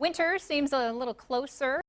Winter seems a little closer.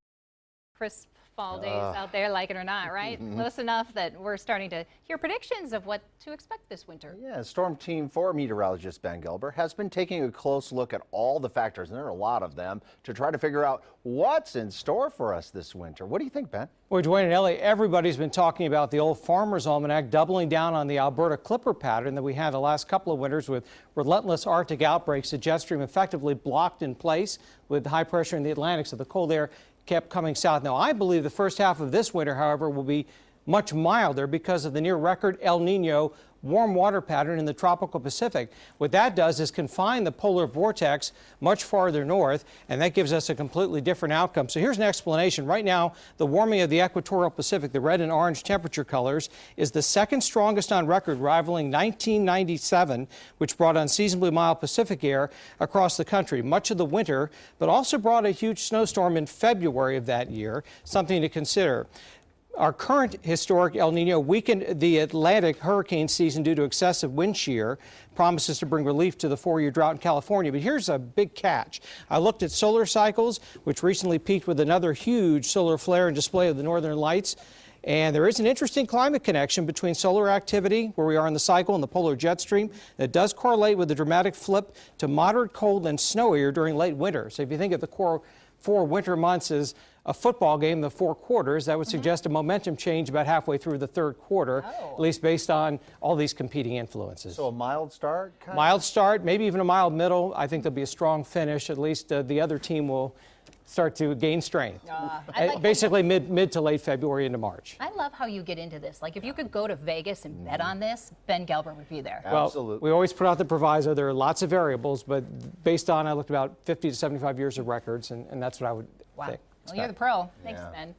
Crisp fall days out there, like it or not, right? Close enough that we're starting to hear predictions of what to expect this winter. Yeah, Storm Team 4 meteorologist Ben Gilbert has been taking a close look at all the factors, and there are a lot of them, to try to figure out what's in store for us this winter. What do you think, Ben? Well, Dwayne and Ellie, everybody's been talking about the old Farmer's Almanac doubling down on the Alberta Clipper pattern that we had the last couple of winters with relentless Arctic outbreaks. The jet stream effectively blocked in place with high pressure in the Atlantic, so the cold air kept coming south. Now, I believe the first half of this winter, however, will be much milder because of the near record El Nino warm water pattern in the tropical Pacific. What that does is confine the polar vortex much farther north, and that gives us a completely different outcome. So here's an explanation. Right now, the warming of the equatorial Pacific, the red and orange temperature colors, is the second strongest on record, rivaling 1997, which brought unseasonably mild Pacific air across the country much of the winter, but also brought a huge snowstorm in February of that year, something to consider. Our current historic El Nino weakened the Atlantic hurricane season due to excessive wind shear, promises to bring relief to the four-year drought in California. But here's a big catch. I looked at solar cycles, which recently peaked with another huge solar flare and display of the northern lights. And there is an interesting climate connection between solar activity, where we are in the cycle, and the polar jet stream that does correlate with the dramatic flip to moderate cold and snowier during late winter. So if you think of the core 4 winter months as a football game, the 4 quarters, that would suggest a momentum change about halfway through the third quarter, at least based on all these competing influences. So a mild start? Mild start, maybe even a mild middle. I think there'll be a strong finish. At least the other team will start to gain strength. Basically mid to late February into March. I love how you get into this. Like, if you could go to Vegas and bet on this, Ben Gilbert would be there. Absolutely. Well, we always put out the proviso. There are lots of variables, but based on, I looked about 50 to 75 years of records, and that's what I would think. Well, you're the pro. Thanks, Ben.